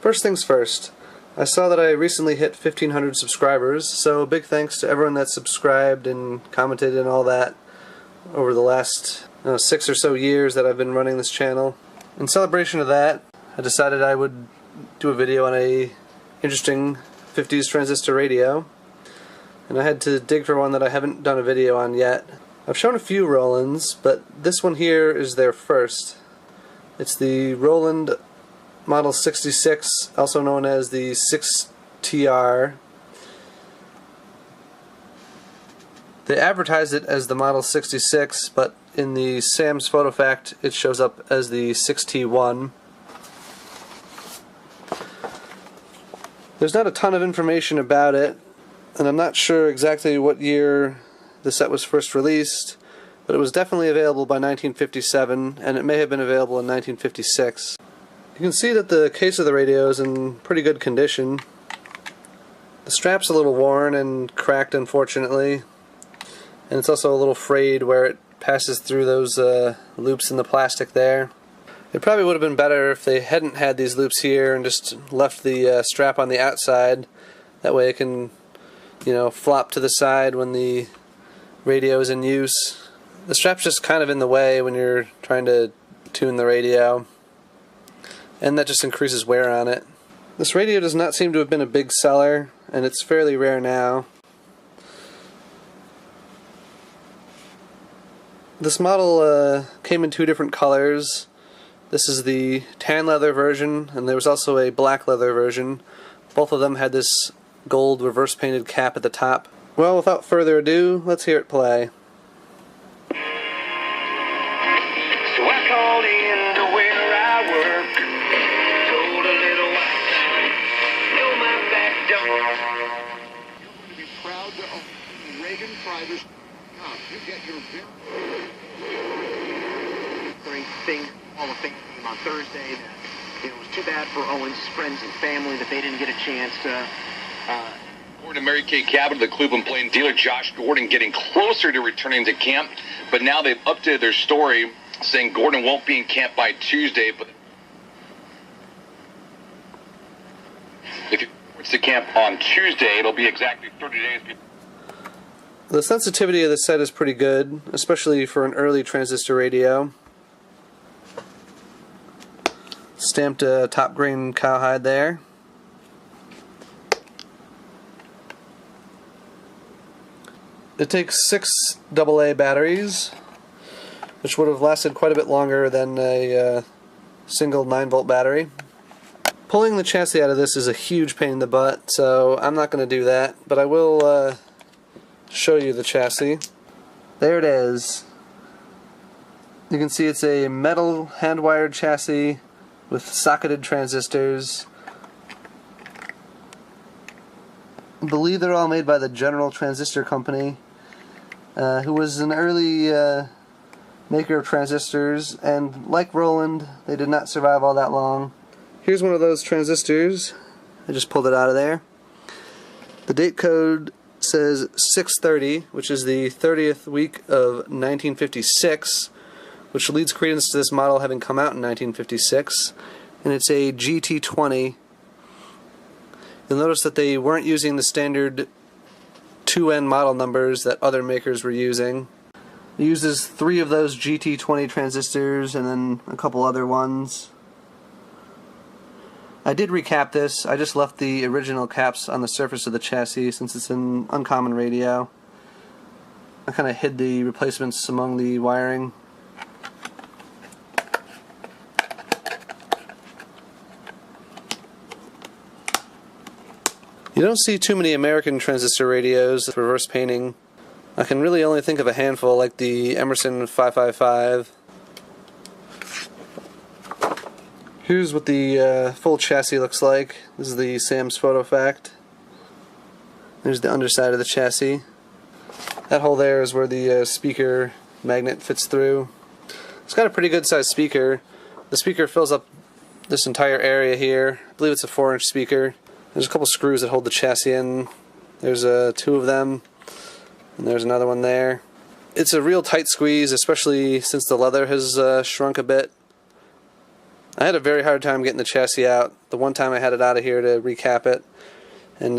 First things first, I saw that I recently hit 1,500 subscribers, so big thanks to everyone that subscribed and commented and all that over the last 6 or so years that I've been running this channel. In celebration of that, I decided I would do a video on a interesting 50s transistor radio, and I had to dig for one that I haven't done a video on yet. I've shown a few Rolands, but this one here is their first. It's the Roland Model 66, also known as the 6TR. They advertised it as the Model 66, but in the Sam's Photo Fact it shows up as the 6T1. There's not a ton of information about it, and I'm not sure exactly what year the set was first released, but it was definitely available by 1957, and it may have been available in 1956. You can see that the case of the radio is in pretty good condition. The strap's a little worn and cracked, unfortunately, and it's also a little frayed where it passes through those loops in the plastic there. It probably would have been better if they hadn't had these loops here and just left the strap on the outside. That way it can, flop to the side when the radio is in use. The strap's just kind of in the way when you're trying to tune the radio, and that just increases wear on it. This radio does not seem to have been a big seller, and it's fairly rare now. This model came in 2 different colors. This is the tan leather version, and there was also a black leather version. Both of them had this gold reverse painted cap at the top. Well, without further ado, let's hear it play. So I called in to where I work, told a little white town, know my back door. You're going to be proud to own Reagan Private. You get your thing, all the things on Thursday. It was too bad for Owen's friends and family that they didn't get a chance to. According to Mary Kay Cabot, the Cleveland Plain dealer Josh Gordon getting closer to returning to camp, but now they've updated their story saying Gordon won't be in camp by Tuesday. But if he returns to camp on Tuesday, it'll be exactly 30 days before. The sensitivity of the set is pretty good, especially for an early transistor radio. Stamped top grain cowhide there. It takes 6 AA batteries, which would have lasted quite a bit longer than a single 9-volt battery. Pulling the chassis out of this is a huge pain in the butt, so I'm not going to do that, but I will show you the chassis. There it is. You can see it's a metal hand-wired chassis with socketed transistors. I believe they're all made by the General Transistor Company, who was an early maker of transistors, and like Roland, they did not survive all that long. Here's one of those transistors. I just pulled it out of there. The date code says 630, which is the 30th week of 1956, which leads credence to this model having come out in 1956, and it's a GT20. You'll notice that they weren't using the standard 2N model numbers that other makers were using. It uses 3 of those GT20 transistors and then a couple other ones. I did recap this. I just left the original caps on the surface of the chassis since it's an uncommon radio. I kind of hid the replacements among the wiring. You don't see too many American transistor radios with reverse painting. I can really only think of a handful, like the Emerson 555. Here's what the full chassis looks like. This is the Sam's Photo Fact. There's the underside of the chassis. That hole there is where the speaker magnet fits through. It's got a pretty good sized speaker. The speaker fills up this entire area here. I believe it's a 4-inch speaker. There's a couple screws that hold the chassis in. There's 2 of them, and there's another one there. It's a real tight squeeze, especially since the leather has shrunk a bit. I had a very hard time getting the chassis out. The one time I had it out of here to recap it, and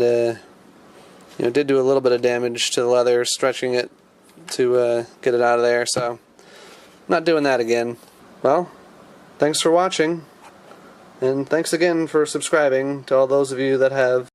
did do a little bit of damage to the leather, stretching it to get it out of there. So, I'm not doing that again. Well, thanks for watching, and thanks again for subscribing to all those of you that have.